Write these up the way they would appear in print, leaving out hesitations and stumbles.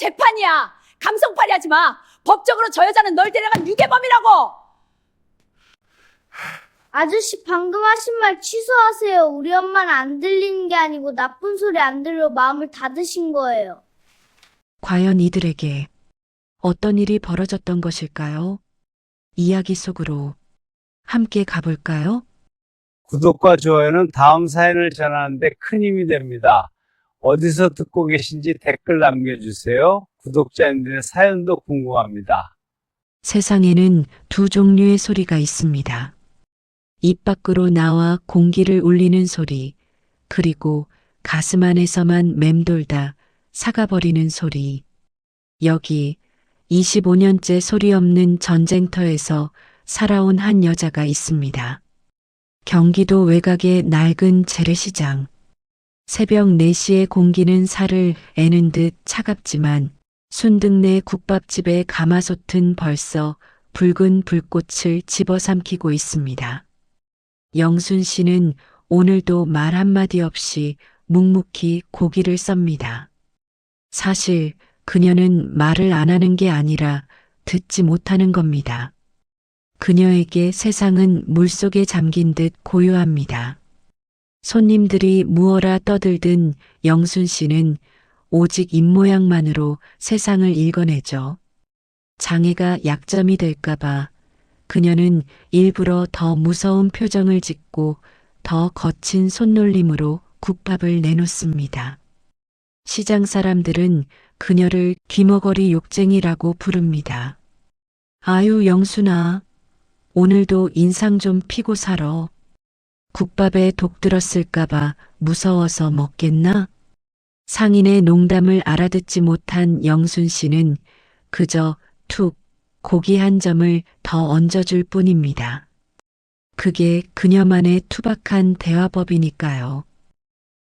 재판이야. 감성팔이 하지 마. 법적으로 저 여자는 널 데려간 유괴범이라고. 아저씨 방금 하신 말 취소하세요. 우리 엄마는 안 들리는 게 아니고 나쁜 소리 안 들려 마음을 닫으신 거예요. 과연 이들에게 어떤 일이 벌어졌던 것일까요? 이야기 속으로 함께 가볼까요? 구독과 좋아요는 다음 사연을 전하는데 큰 힘이 됩니다. 어디서 듣고 계신지 댓글 남겨주세요. 구독자님들의 사연도 궁금합니다. 세상에는 두 종류의 소리가 있습니다. 입 밖으로 나와 공기를 울리는 소리, 그리고 가슴 안에서만 맴돌다 사가버리는 소리. 여기 25년째 소리 없는 전쟁터에서 살아온 한 여자가 있습니다. 경기도 외곽의 낡은 재래시장. 새벽 4시의 공기는 살을 애는 듯 차갑지만 순등내 국밥집의 가마솥은 벌써 붉은 불꽃을 집어삼키고 있습니다. 영순 씨는 오늘도 말 한마디 없이 묵묵히 고기를 썹니다. 사실 그녀는 말을 안 하는 게 아니라 듣지 못하는 겁니다. 그녀에게 세상은 물속에 잠긴 듯 고요합니다. 손님들이 무어라 떠들든 영순 씨는 오직 입모양만으로 세상을 읽어내죠. 장애가 약점이 될까봐 그녀는 일부러 더 무서운 표정을 짓고 더 거친 손놀림으로 국밥을 내놓습니다. 시장 사람들은 그녀를 귀머거리 욕쟁이라고 부릅니다. 아유 영순아, 오늘도 인상 좀 피고 살아. 국밥에 독 들었을까봐 무서워서 먹겠나? 상인의 농담을 알아듣지 못한 영순 씨는 그저 툭 고기 한 점을 더 얹어줄 뿐입니다. 그게 그녀만의 투박한 대화법이니까요.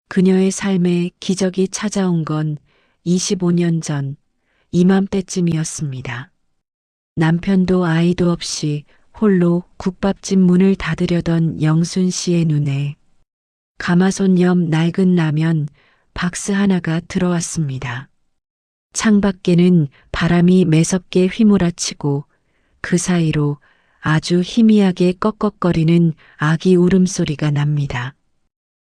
그녀의 삶에 기적이 찾아온 건 25년 전 이맘때쯤이었습니다. 남편도 아이도 없이 홀로 국밥집 문을 닫으려던 영순 씨의 눈에 가마솥 옆 낡은 라면 박스 하나가 들어왔습니다. 창밖에는 바람이 매섭게 휘몰아치고 그 사이로 아주 희미하게 꺽꺽거리는 아기 울음소리가 납니다.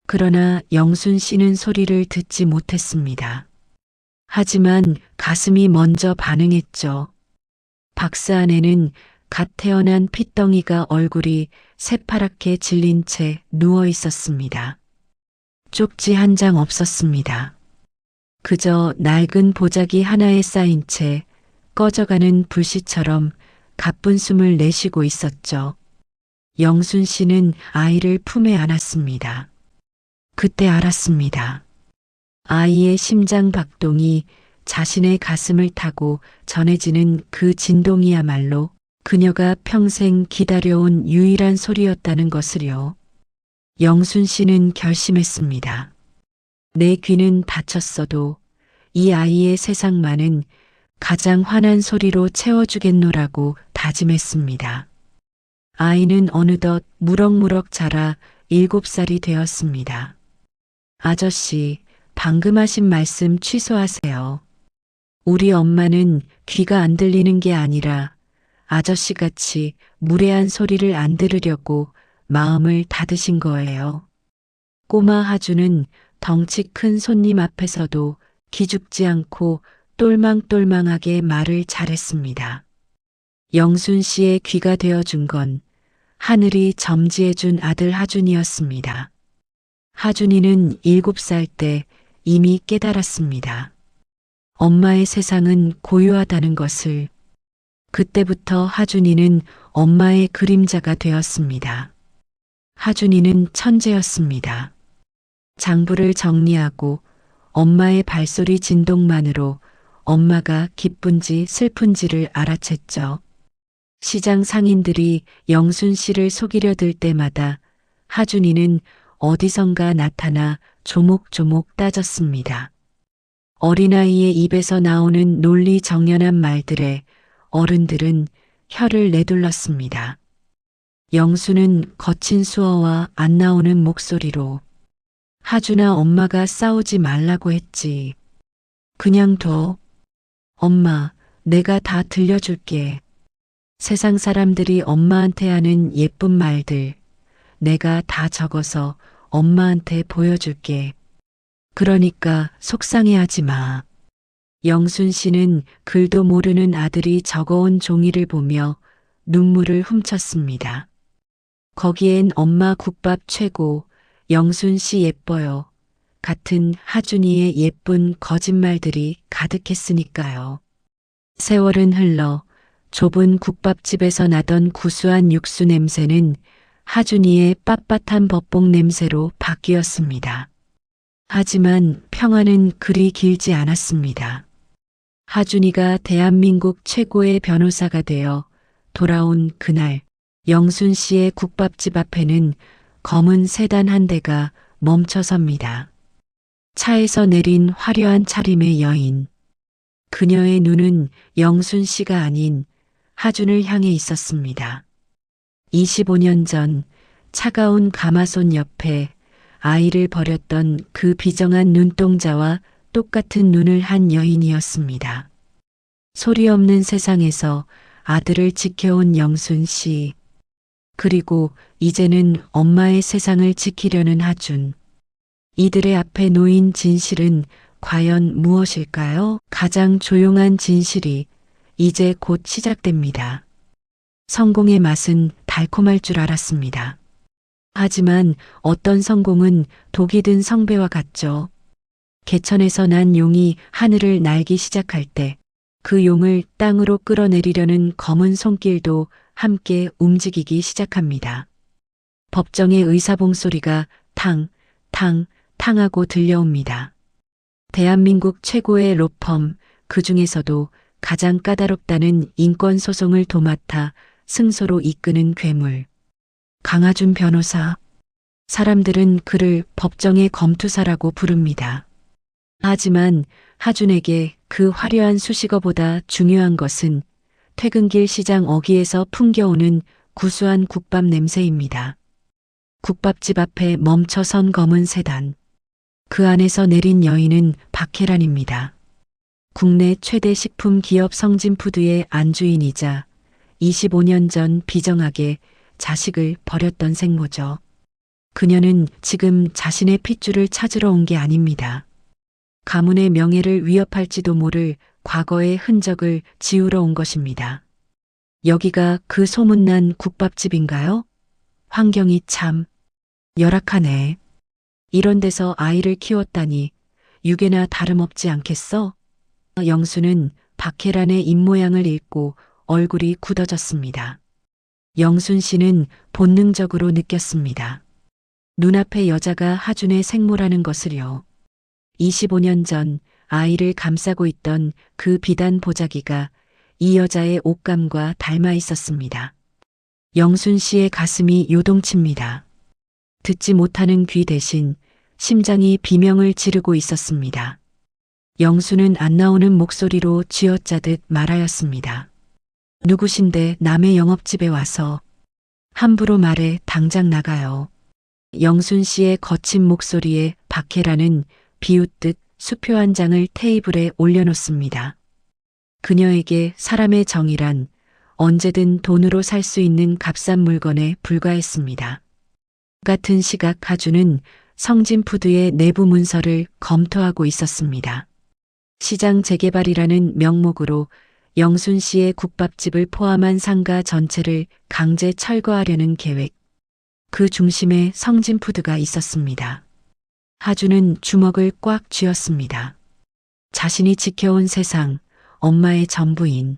그러나 영순 씨는 소리를 듣지 못했습니다. 하지만 가슴이 먼저 반응했죠. 박스 안에는 갓 태어난 핏덩이가 얼굴이 새파랗게 질린 채 누워 있었습니다. 쪽지 한 장 없었습니다. 그저 낡은 보자기 하나에 쌓인 채 꺼져가는 불씨처럼 가쁜 숨을 내쉬고 있었죠. 영순 씨는 아이를 품에 안았습니다. 그때 알았습니다. 아이의 심장 박동이 자신의 가슴을 타고 전해지는 그 진동이야말로 그녀가 평생 기다려온 유일한 소리였다는 것을요. 영순 씨는 결심했습니다. 내 귀는 다쳤어도 이 아이의 세상만은 가장 환한 소리로 채워주겠노라고 다짐했습니다. 아이는 어느덧 무럭무럭 자라 7살이 되었습니다. 아저씨, 방금 하신 말씀 취소하세요. 우리 엄마는 귀가 안 들리는 게 아니라 아저씨같이 무례한 소리를 안 들으려고 마음을 닫으신 거예요. 꼬마 하주는 덩치 큰 손님 앞에서도 기죽지 않고 똘망똘망하게 말을 잘했습니다. 영순 씨의 귀가 되어준 건 하늘이 점지해준 아들 하준이었습니다. 하준이는 7살 때 이미 깨달았습니다. 엄마의 세상은 고요하다는 것을. 그때부터 하준이는 엄마의 그림자가 되었습니다. 하준이는 천재였습니다. 장부를 정리하고 엄마의 발소리 진동만으로 엄마가 기쁜지 슬픈지를 알아챘죠. 시장 상인들이 영순 씨를 속이려 들 때마다 하준이는 어디선가 나타나 조목조목 따졌습니다. 어린아이의 입에서 나오는 논리정연한 말들에 어른들은 혀를 내둘렀습니다. 영수는 거친 수어와 안 나오는 목소리로 하준아 엄마가 싸우지 말라고 했지. 그냥 둬. 엄마, 내가 다 들려줄게. 세상 사람들이 엄마한테 하는 예쁜 말들, 내가 다 적어서 엄마한테 보여줄게. 그러니까 속상해하지 마. 영순 씨는 글도 모르는 아들이 적어온 종이를 보며 눈물을 훔쳤습니다. 거기엔 엄마 국밥 최고, 영순 씨 예뻐요. 같은 하준이의 예쁜 거짓말들이 가득했으니까요. 세월은 흘러 좁은 국밥집에서 나던 구수한 육수 냄새는 하준이의 빳빳한 법봉 냄새로 바뀌었습니다. 하지만 평화는 그리 길지 않았습니다. 하준이가 대한민국 최고의 변호사가 되어 돌아온 그날, 영순 씨의 국밥집 앞에는 검은 세단 한 대가 멈춰섭니다. 차에서 내린 화려한 차림의 여인. 그녀의 눈은 영순 씨가 아닌 하준을 향해 있었습니다. 25년 전 차가운 가마솥 옆에 아이를 버렸던 그 비정한 눈동자와 똑같은 눈을 한 여인이었습니다. 소리 없는 세상에서 아들을 지켜온 영순 씨. 그리고 이제는 엄마의 세상을 지키려는 하준. 이들의 앞에 놓인 진실은 과연 무엇일까요? 가장 조용한 진실이 이제 곧 시작됩니다. 성공의 맛은 달콤할 줄 알았습니다. 하지만 어떤 성공은 독이 든 성배와 같죠. 개천에서 난 용이 하늘을 날기 시작할 때 그 용을 땅으로 끌어내리려는 검은 손길도 함께 움직이기 시작합니다. 법정의 의사봉 소리가 탕, 탕, 탕하고 들려옵니다. 대한민국 최고의 로펌, 그 중에서도 가장 까다롭다는 인권소송을 도맡아 승소로 이끄는 괴물. 강하준 변호사. 사람들은 그를 법정의 검투사라고 부릅니다. 하지만 하준에게 그 화려한 수식어보다 중요한 것은 퇴근길 시장 어귀에서 풍겨오는 구수한 국밥 냄새입니다. 국밥집 앞에 멈춰선 검은 세단. 그 안에서 내린 여인은 박혜란입니다. 국내 최대 식품 기업 성진푸드의 안주인이자 25년 전 비정하게 자식을 버렸던 생모죠. 그녀는 지금 자신의 핏줄을 찾으러 온 게 아닙니다. 가문의 명예를 위협할지도 모를 과거의 흔적을 지우러 온 것입니다. 여기가 그 소문난 국밥집인가요? 환경이 참 열악하네. 이런 데서 아이를 키웠다니 유괴나 다름없지 않겠어? 영수는 박혜란의 입모양을 읽고 얼굴이 굳어졌습니다. 영순 씨는 본능적으로 느꼈습니다. 눈앞의 여자가 하준의 생모라는 것을요. 25년 전 아이를 감싸고 있던 그 비단 보자기가 이 여자의 옷감과 닮아 있었습니다. 영순 씨의 가슴이 요동칩니다. 듣지 못하는 귀 대신 심장이 비명을 지르고 있었습니다. 영수는 안 나오는 목소리로 쥐어짜듯 말하였습니다. 누구신데 남의 영업집에 와서. 함부로 말해 당장 나가요. 영순 씨의 거친 목소리에 박혜란은 비웃듯 수표 한 장을 테이블에 올려놓습니다. 그녀에게 사람의 정의란 언제든 돈으로 살 수 있는 값싼 물건에 불과했습니다. 같은 시각 하준은 성진푸드의 내부 문서를 검토하고 있었습니다. 시장 재개발이라는 명목으로 영순 씨의 국밥집을 포함한 상가 전체를 강제 철거하려는 계획. 그 중심에 성진푸드가 있었습니다. 하준은 주먹을 꽉 쥐었습니다. 자신이 지켜온 세상, 엄마의 전부인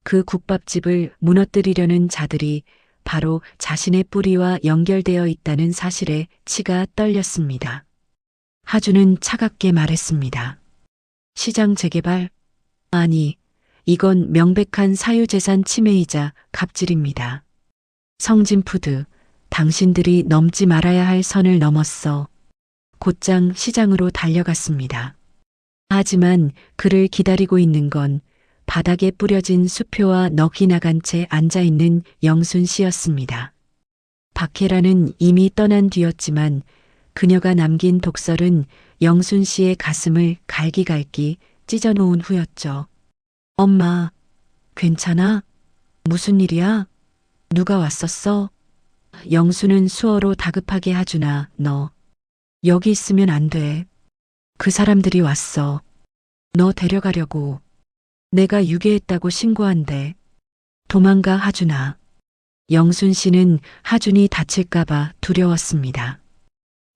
그 국밥집을 무너뜨리려는 자들이 바로 자신의 뿌리와 연결되어 있다는 사실에 치가 떨렸습니다. 하준은 차갑게 말했습니다. 시장 재개발? 아니, 이건 명백한 사유재산 침해이자 갑질입니다. 성진푸드, 당신들이 넘지 말아야 할 선을 넘었어. 곧장 시장으로 달려갔습니다. 하지만 그를 기다리고 있는 건 바닥에 뿌려진 수표와 넋이 나간 채 앉아있는 영순 씨였습니다. 박혜란은 이미 떠난 뒤였지만 그녀가 남긴 독설은 영순 씨의 가슴을 갈기갈기 찢어놓은 후였죠. 엄마, 괜찮아? 무슨 일이야? 누가 왔었어? 영수는 수어로 다급하게 하준아, 너 여기 있으면 안 돼. 그 사람들이 왔어. 너 데려가려고. 내가 유괴했다고 신고한대. 도망가, 하준아. 영순 씨는 하준이 다칠까봐 두려웠습니다.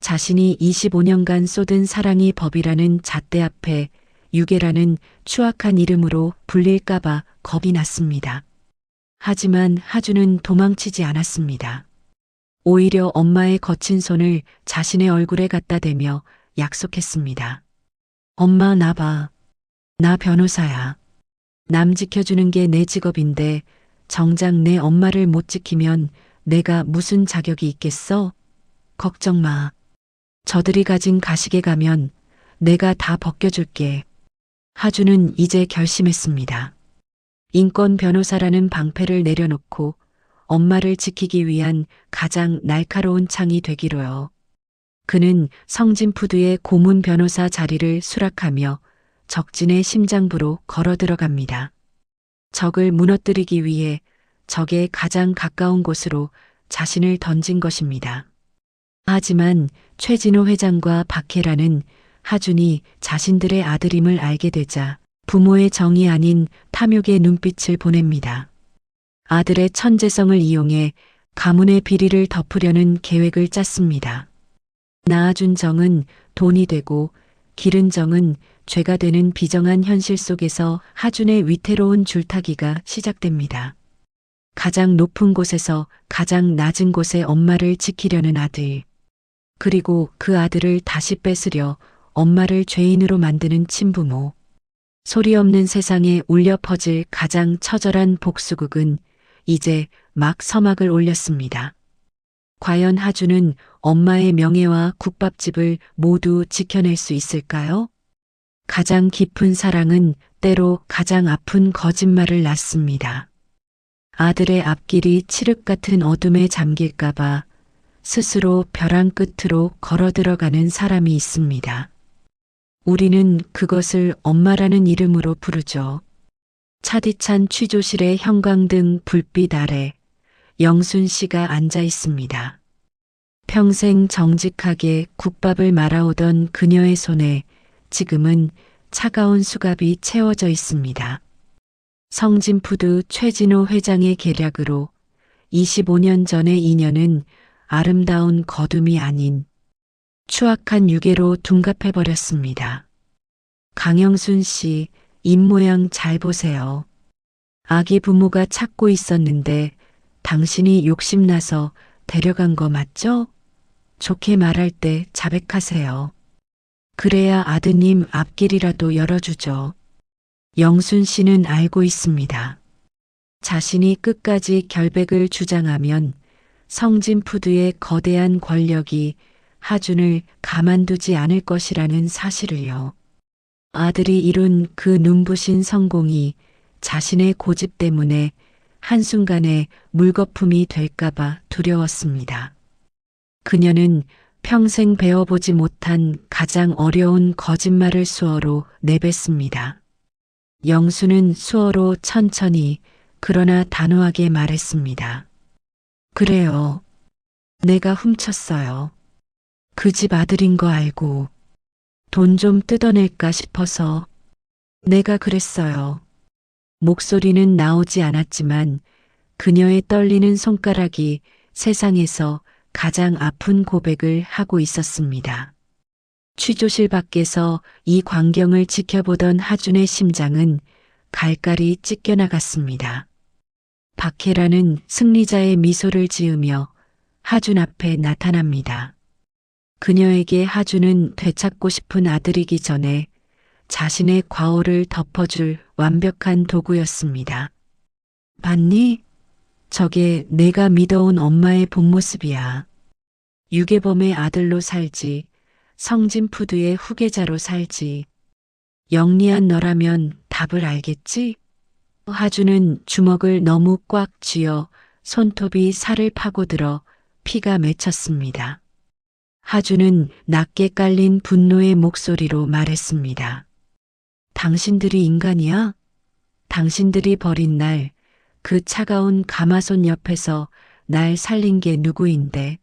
자신이 25년간 쏟은 사랑이 법이라는 잣대 앞에 유괴라는 추악한 이름으로 불릴까봐 겁이 났습니다. 하지만 하준은 도망치지 않았습니다. 오히려 엄마의 거친 손을 자신의 얼굴에 갖다 대며 약속했습니다. 엄마, 나 봐. 나 변호사야. 남 지켜주는 게 내 직업인데 정작 내 엄마를 못 지키면 내가 무슨 자격이 있겠어? 걱정 마. 저들이 가진 가식에 가면 내가 다 벗겨줄게. 하준은 이제 결심했습니다. 인권 변호사라는 방패를 내려놓고 엄마를 지키기 위한 가장 날카로운 창이 되기로요. 그는 성진푸드의 고문 변호사 자리를 수락하며 적진의 심장부로 걸어 들어갑니다. 적을 무너뜨리기 위해 적의 가장 가까운 곳으로 자신을 던진 것입니다. 하지만 최진호 회장과 박혜라는 하준이 자신들의 아들임을 알게 되자 부모의 정이 아닌 탐욕의 눈빛을 보냅니다. 아들의 천재성을 이용해 가문의 비리를 덮으려는 계획을 짰습니다. 낳아준 정은 돈이 되고 기른 정은 죄가 되는 비정한 현실 속에서 하준의 위태로운 줄타기가 시작됩니다. 가장 높은 곳에서 가장 낮은 곳에 엄마를 지키려는 아들. 그리고 그 아들을 다시 뺏으려 엄마를 죄인으로 만드는 친부모. 소리 없는 세상에 울려 퍼질 가장 처절한 복수극은 이제 막 서막을 올렸습니다. 과연 하준은 엄마의 명예와 국밥집을 모두 지켜낼 수 있을까요? 가장 깊은 사랑은 때로 가장 아픈 거짓말을 낳습니다. 아들의 앞길이 칠흑 같은 어둠에 잠길까봐 스스로 벼랑 끝으로 걸어 들어가는 사람이 있습니다. 우리는 그것을 엄마라는 이름으로 부르죠. 차디찬 취조실의 형광등 불빛 아래 영순 씨가 앉아 있습니다. 평생 정직하게 국밥을 말아오던 그녀의 손에 지금은 차가운 수갑이 채워져 있습니다. 성진푸드 최진호 회장의 계략으로 25년 전의 인연은 아름다운 거둠이 아닌 추악한 유괴로 둔갑해버렸습니다. 강영순 씨, 입모양 잘 보세요. 아기 부모가 찾고 있었는데 당신이 욕심나서 데려간 거 맞죠? 좋게 말할 때 자백하세요. 그래야 아드님 앞길이라도 열어주죠. 영순 씨는 알고 있습니다. 자신이 끝까지 결백을 주장하면 성진푸드의 거대한 권력이 하준을 가만두지 않을 것이라는 사실을요. 아들이 이룬 그 눈부신 성공이 자신의 고집 때문에 한순간에 물거품이 될까봐 두려웠습니다. 그녀는 평생 배워보지 못한 가장 어려운 거짓말을 수어로 내뱉습니다. 영수는 수어로 천천히 그러나 단호하게 말했습니다. 그래요. 내가 훔쳤어요. 그 집 아들인 거 알고 돈 좀 뜯어낼까 싶어서 내가 그랬어요. 목소리는 나오지 않았지만 그녀의 떨리는 손가락이 세상에서 가장 아픈 고백을 하고 있었습니다. 취조실 밖에서 이 광경을 지켜보던 하준의 심장은 갈갈이 찢겨나갔습니다. 박혜라는 승리자의 미소를 지으며 하준 앞에 나타납니다. 그녀에게 하준은 되찾고 싶은 아들이기 전에 자신의 과오를 덮어줄 완벽한 도구였습니다. 봤니? 저게 내가 믿어온 엄마의 본 모습이야. 유괴범의 아들로 살지, 성진푸드의 후계자로 살지. 영리한 너라면 답을 알겠지? 하준은 주먹을 너무 꽉 쥐어 손톱이 살을 파고들어 피가 맺혔습니다. 하준은 낮게 깔린 분노의 목소리로 말했습니다. 당신들이 인간이야? 당신들이 버린 날 그 차가운 가마솥 옆에서 날 살린 게 누구인데?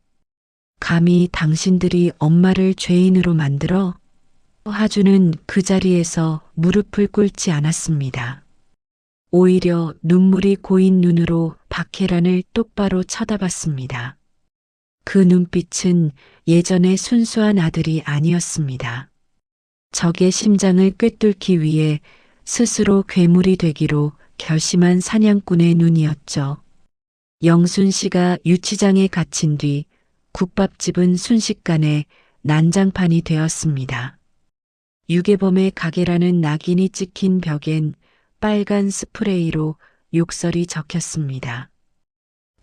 감히 당신들이 엄마를 죄인으로 만들어? 하주는 그 자리에서 무릎을 꿇지 않았습니다. 오히려 눈물이 고인 눈으로 박혜란을 똑바로 쳐다봤습니다. 그 눈빛은 예전의 순수한 아들이 아니었습니다. 적의 심장을 꿰뚫기 위해 스스로 괴물이 되기로 결심한 사냥꾼의 눈이었죠. 영순 씨가 유치장에 갇힌 뒤 국밥집은 순식간에 난장판이 되었습니다. 유괴범의 가게라는 낙인이 찍힌 벽엔 빨간 스프레이로 욕설이 적혔습니다.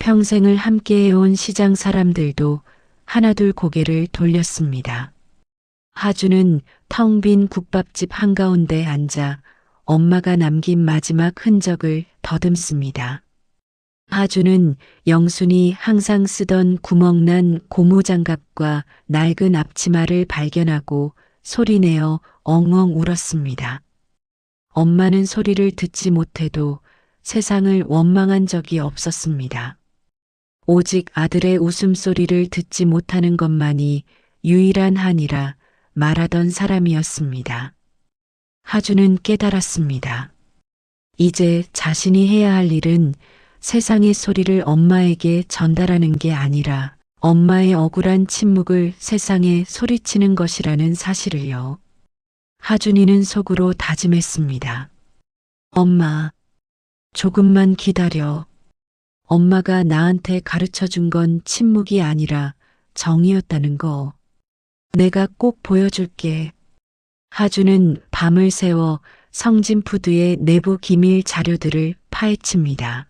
평생을 함께해온 시장 사람들도 하나둘 고개를 돌렸습니다. 하주는 텅 빈 국밥집 한가운데 앉아 엄마가 남긴 마지막 흔적을 더듬습니다. 하주는 영순이 항상 쓰던 구멍난 고무장갑과 낡은 앞치마를 발견하고 소리내어 엉엉 울었습니다. 엄마는 소리를 듣지 못해도 세상을 원망한 적이 없었습니다. 오직 아들의 웃음소리를 듣지 못하는 것만이 유일한 한이라 말하던 사람이었습니다. 하주는 깨달았습니다. 이제 자신이 해야 할 일은 세상의 소리를 엄마에게 전달하는 게 아니라 엄마의 억울한 침묵을 세상에 소리치는 것이라는 사실을요. 하준이는 속으로 다짐했습니다. 엄마, 조금만 기다려. 엄마가 나한테 가르쳐 준 건 침묵이 아니라 정이었다는 거. 내가 꼭 보여줄게. 하주는 밤을 새워 성진푸드의 내부 기밀 자료들을 파헤칩니다.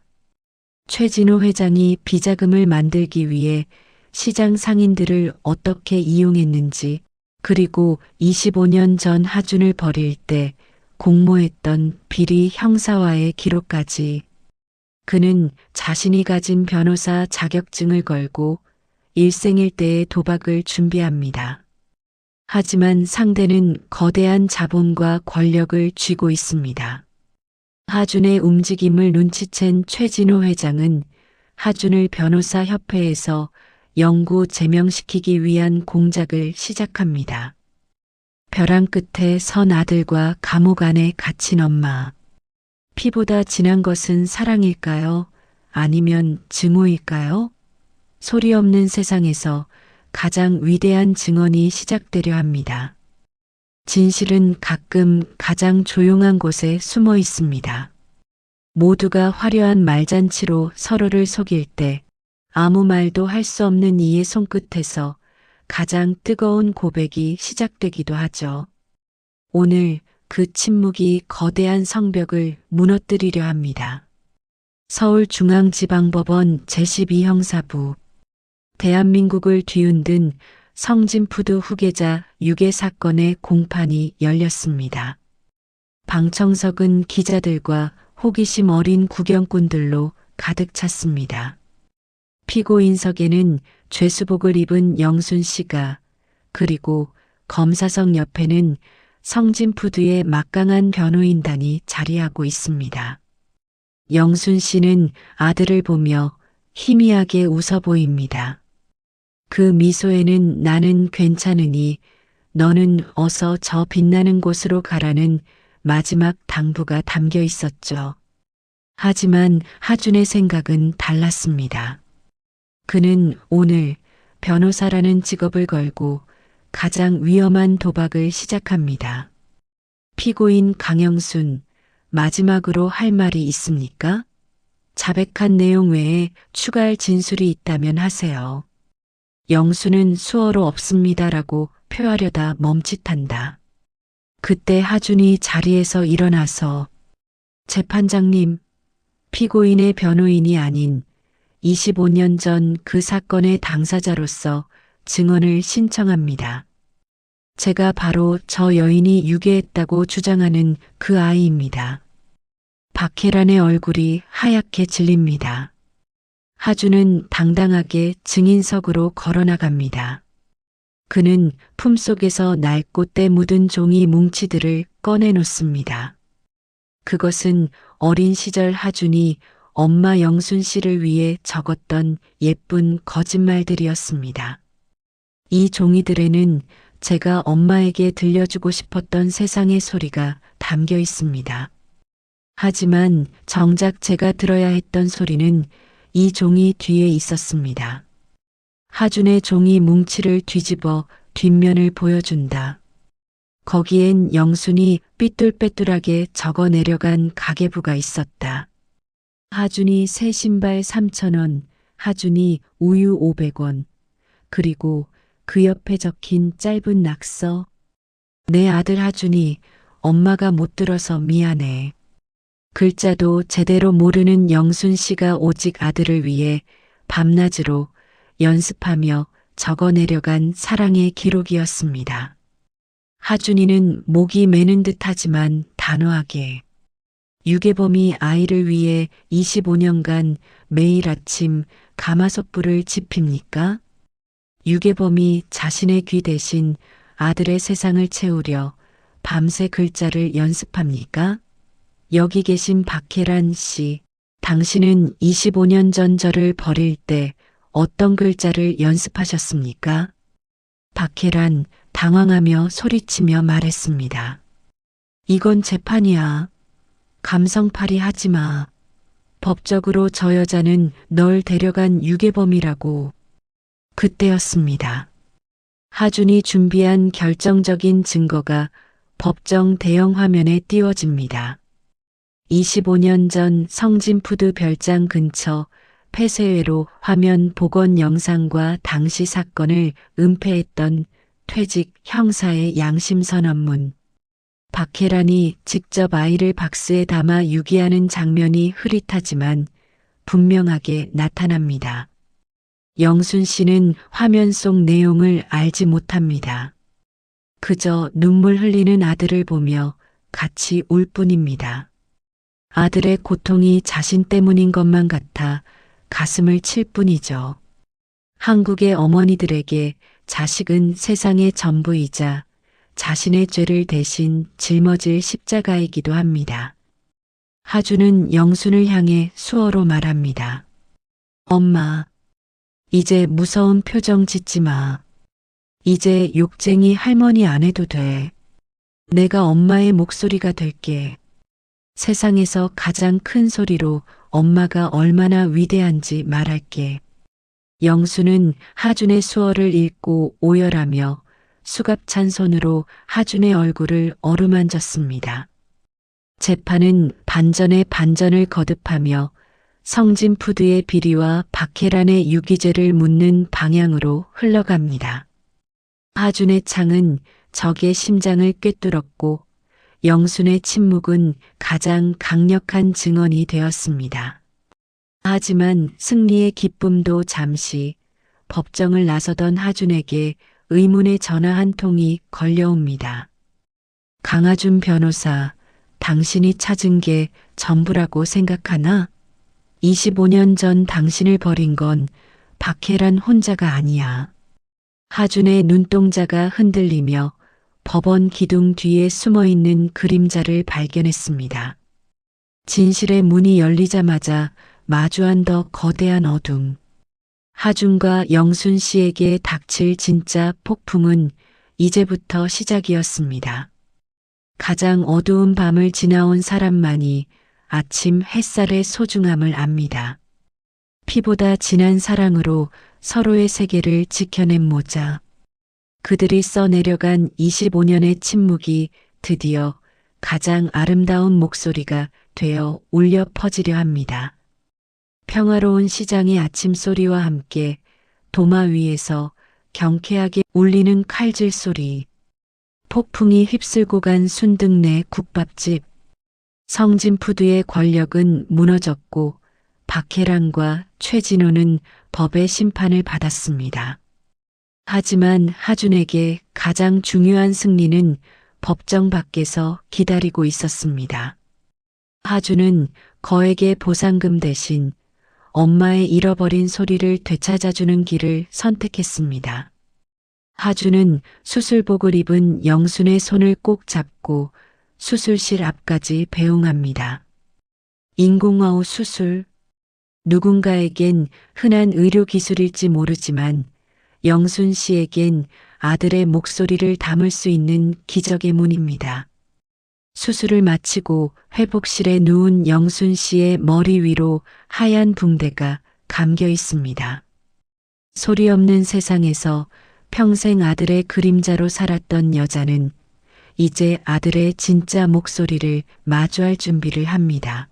최진호 회장이 비자금을 만들기 위해 시장 상인들을 어떻게 이용했는지, 그리고 25년 전 하준을 버릴 때 공모했던 비리 형사와의 기록까지. 그는 자신이 가진 변호사 자격증을 걸고 일생일대의 도박을 준비합니다. 하지만 상대는 거대한 자본과 권력을 쥐고 있습니다. 하준의 움직임을 눈치챈 최진호 회장은 하준을 변호사 협회에서 영구 제명시키기 위한 공작을 시작합니다. 벼랑 끝에 선 아들과 감옥 안에 갇힌 엄마. 피보다 진한 것은 사랑일까요? 아니면 증오일까요? 소리 없는 세상에서 가장 위대한 증언이 시작되려 합니다. 진실은 가끔 가장 조용한 곳에 숨어 있습니다. 모두가 화려한 말잔치로 서로를 속일 때 아무 말도 할 수 없는 이의 손끝에서 가장 뜨거운 고백이 시작되기도 하죠. 오늘 그 침묵이 거대한 성벽을 무너뜨리려 합니다. 서울중앙지방법원 제12형사부. 대한민국을 뒤흔든 성진푸드 후계자 유괴 사건의 공판이 열렸습니다. 방청석은 기자들과 호기심 어린 구경꾼들로 가득 찼습니다. 피고인석에는 죄수복을 입은 영순 씨가, 그리고 검사석 옆에는 성진푸드의 막강한 변호인단이 자리하고 있습니다. 영순 씨는 아들을 보며 희미하게 웃어 보입니다. 그 미소에는 나는 괜찮으니 너는 어서 저 빛나는 곳으로 가라는 마지막 당부가 담겨 있었죠. 하지만 하준의 생각은 달랐습니다. 그는 오늘 변호사라는 직업을 걸고 가장 위험한 도박을 시작합니다. 피고인 강영순, 마지막으로 할 말이 있습니까? 자백한 내용 외에 추가할 진술이 있다면 하세요. 영수는 수어로 없습니다라고 표하려다 멈칫한다. 그때 하준이 자리에서 일어나서 재판장님, 피고인의 변호인이 아닌 25년 전 그 사건의 당사자로서 증언을 신청합니다. 제가 바로 저 여인이 유괴했다고 주장하는 그 아이입니다. 박혜란의 얼굴이 하얗게 질립니다. 하준은 당당하게 증인석으로 걸어나갑니다. 그는 품속에서 낡고 때 묻은 종이 뭉치들을 꺼내놓습니다. 그것은 어린 시절 하준이 엄마 영순 씨를 위해 적었던 예쁜 거짓말들이었습니다. 이 종이들에는 제가 엄마에게 들려주고 싶었던 세상의 소리가 담겨 있습니다. 하지만 정작 제가 들어야 했던 소리는 이 종이 뒤에 있었습니다. 하준의 종이 뭉치를 뒤집어 뒷면을 보여준다. 거기엔 영순이 삐뚤빼뚤하게 적어 내려간 가계부가 있었다. 하준이 새 신발 3,000원, 하준이 우유 500원, 그리고 그 옆에 적힌 짧은 낙서. 내 아들 하준이 엄마가 못 들어서 미안해. 글자도 제대로 모르는 영순 씨가 오직 아들을 위해 밤낮으로 연습하며 적어 내려간 사랑의 기록이었습니다. 하준이는 목이 메는 듯하지만 단호하게 유괴범이 아이를 위해 25년간 매일 아침 가마솥불을 지핍니까? 유괴범이 자신의 귀 대신 아들의 세상을 채우려 밤새 글자를 연습합니까? 여기 계신 박혜란 씨, 당신은 25년 전 저를 버릴 때 어떤 글자를 연습하셨습니까? 박혜란 당황하며 소리치며 말했습니다. 이건 재판이야. 감성팔이 하지 마. 법적으로 저 여자는 널 데려간 유괴범이라고. 그때였습니다. 하준이 준비한 결정적인 증거가 법정 대형 화면에 띄워집니다. 25년 전 성진푸드 별장 근처 폐쇄회로 화면 복원 영상과 당시 사건을 은폐했던 퇴직 형사의 양심선언문. 박혜란이 직접 아이를 박스에 담아 유기하는 장면이 흐릿하지만 분명하게 나타납니다. 영순 씨는 화면 속 내용을 알지 못합니다. 그저 눈물 흘리는 아들을 보며 같이 울 뿐입니다. 아들의 고통이 자신 때문인 것만 같아 가슴을 칠 뿐이죠. 한국의 어머니들에게 자식은 세상의 전부이자 자신의 죄를 대신 짊어질 십자가이기도 합니다. 하준은 영순을 향해 수어로 말합니다. 엄마, 이제 무서운 표정 짓지 마. 이제 욕쟁이 할머니 안 해도 돼. 내가 엄마의 목소리가 될게. 세상에서 가장 큰 소리로 엄마가 얼마나 위대한지 말할게. 영수는 하준의 수어를 읽고 오열하며 수갑찬 손으로 하준의 얼굴을 어루만졌습니다. 재판은 반전에 반전을 거듭하며 성진푸드의 비리와 박혜란의 유기죄를 묻는 방향으로 흘러갑니다. 하준의 창은 적의 심장을 꿰뚫었고 영순의 침묵은 가장 강력한 증언이 되었습니다. 하지만 승리의 기쁨도 잠시 법정을 나서던 하준에게 의문의 전화 한 통이 걸려옵니다. 강하준 변호사, 당신이 찾은 게 전부라고 생각하나? 25년 전 당신을 버린 건 박혜란 혼자가 아니야. 하준의 눈동자가 흔들리며 법원 기둥 뒤에 숨어있는 그림자를 발견했습니다. 진실의 문이 열리자마자 마주한 더 거대한 어둠. 하준과 영순 씨에게 닥칠 진짜 폭풍은 이제부터 시작이었습니다. 가장 어두운 밤을 지나온 사람만이 아침 햇살의 소중함을 압니다. 피보다 진한 사랑으로 서로의 세계를 지켜낸 모자. 그들이 써내려간 25년의 침묵이 드디어 가장 아름다운 목소리가 되어 울려 퍼지려 합니다. 평화로운 시장의 아침 소리와 함께 도마 위에서 경쾌하게 울리는 칼질 소리. 폭풍이 휩쓸고 간 순등내 국밥집. 성진푸드의 권력은 무너졌고 박혜란과 최진호는 법의 심판을 받았습니다. 하지만 하준에게 가장 중요한 승리는 법정 밖에서 기다리고 있었습니다. 하준은 거액의 보상금 대신 엄마의 잃어버린 소리를 되찾아주는 길을 선택했습니다. 하준은 수술복을 입은 영순의 손을 꼭 잡고 수술실 앞까지 배웅합니다. 인공어우 수술. 누군가에겐 흔한 의료 기술일지 모르지만 영순 씨에겐 아들의 목소리를 담을 수 있는 기적의 문입니다. 수술을 마치고 회복실에 누운 영순 씨의 머리 위로 하얀 붕대가 감겨 있습니다. 소리 없는 세상에서 평생 아들의 그림자로 살았던 여자는 이제 아들의 진짜 목소리를 마주할 준비를 합니다.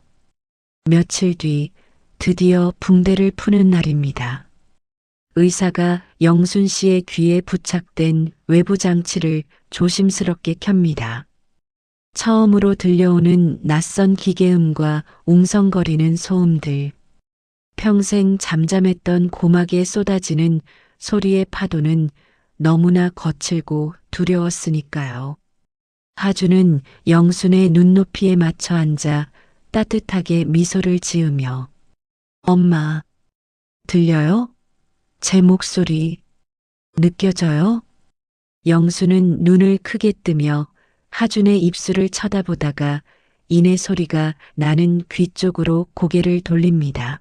며칠 뒤 드디어 붕대를 푸는 날입니다. 의사가 영순 씨의 귀에 부착된 외부 장치를 조심스럽게 켭니다. 처음으로 들려오는 낯선 기계음과 웅성거리는 소음들. 평생 잠잠했던 고막에 쏟아지는 소리의 파도는 너무나 거칠고 두려웠으니까요. 하주는 영순의 눈높이에 맞춰 앉아 따뜻하게 미소를 지으며 엄마, 들려요? 제 목소리 느껴져요? 영순은 눈을 크게 뜨며 하준의 입술을 쳐다보다가 이내 소리가 나는 귀 쪽으로 고개를 돌립니다.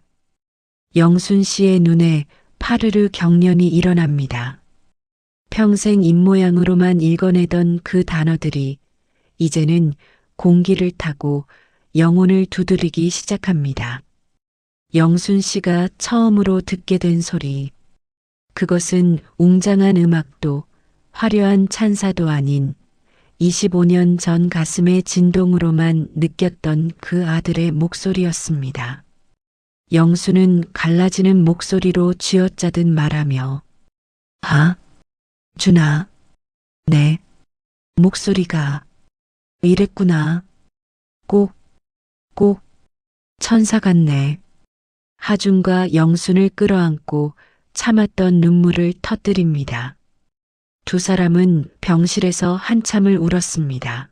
영순 씨의 눈에 파르르 경련이 일어납니다. 평생 입모양으로만 읽어내던 그 단어들이 이제는 공기를 타고 영혼을 두드리기 시작합니다. 영순 씨가 처음으로 듣게 된 소리. 그것은 웅장한 음악도 화려한 찬사도 아닌 25년 전 가슴의 진동으로만 느꼈던 그 아들의 목소리였습니다. 영수는 갈라지는 목소리로 쥐어짜듯 말하며 아, 준아, 내 목소리가 이랬구나. 꼭 천사 같네. 하준과 영순을 끌어안고 참았던 눈물을 터뜨립니다. 두 사람은 병실에서 한참을 울었습니다.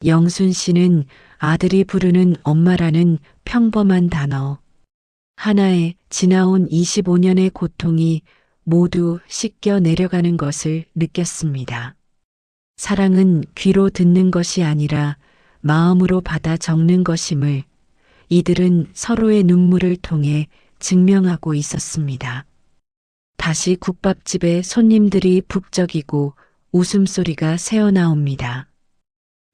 영순 씨는 아들이 부르는 엄마라는 평범한 단어 하나에 지나온 25년의 고통이 모두 씻겨 내려가는 것을 느꼈습니다. 사랑은 귀로 듣는 것이 아니라 마음으로 받아 적는 것임을 이들은 서로의 눈물을 통해 증명하고 있었습니다. 다시 국밥집에 손님들이 북적이고 웃음소리가 새어나옵니다.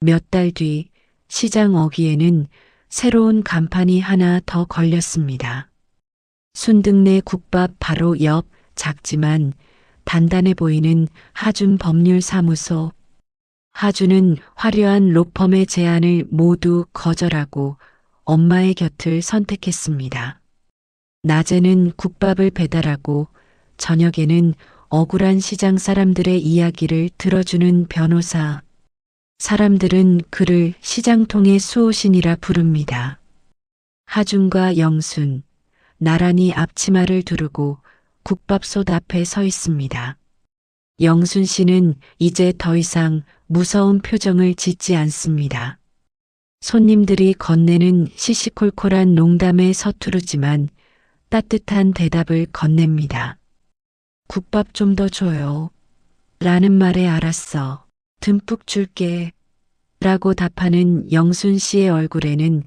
몇 달 뒤 시장 어귀에는 새로운 간판이 하나 더 걸렸습니다. 순득네 국밥 바로 옆 작지만 단단해 보이는 하준 법률사무소. 하준은 화려한 로펌의 제안을 모두 거절하고 엄마의 곁을 선택했습니다. 낮에는 국밥을 배달하고 저녁에는 억울한 시장 사람들의 이야기를 들어주는 변호사. 사람들은 그를 시장통의 수호신이라 부릅니다. 하준과 영순, 나란히 앞치마를 두르고 국밥솥 앞에 서 있습니다. 영순 씨는 이제 더 이상 무서운 표정을 짓지 않습니다. 손님들이 건네는 시시콜콜한 농담에 서투르지만 따뜻한 대답을 건넵니다. 국밥 좀 더 줘요. 라는 말에 알았어. 듬뿍 줄게. 라고 답하는 영순 씨의 얼굴에는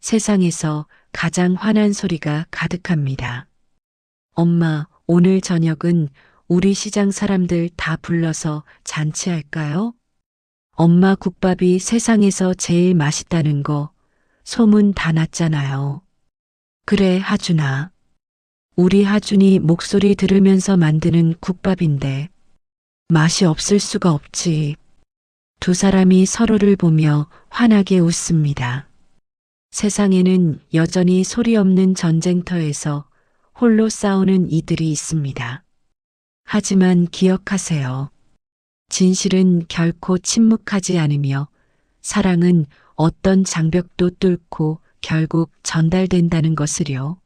세상에서 가장 화난 소리가 가득합니다. 엄마, 오늘 저녁은 우리 시장 사람들 다 불러서 잔치할까요? 엄마 국밥이 세상에서 제일 맛있다는 거 소문 다 났잖아요. 그래, 하준아. 우리 하준이 목소리 들으면서 만드는 국밥인데 맛이 없을 수가 없지. 두 사람이 서로를 보며 환하게 웃습니다. 세상에는 여전히 소리 없는 전쟁터에서 홀로 싸우는 이들이 있습니다. 하지만 기억하세요. 진실은 결코 침묵하지 않으며 사랑은 어떤 장벽도 뚫고 결국 전달된다는 것을요.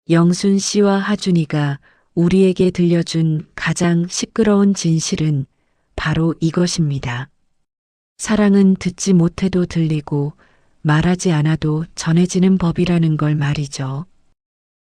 영순 씨와 하준이가 우리에게 들려준 가장 시끄러운 진실은 바로 이것입니다. 사랑은 듣지 못해도 들리고 말하지 않아도 전해지는 법이라는 걸 말이죠.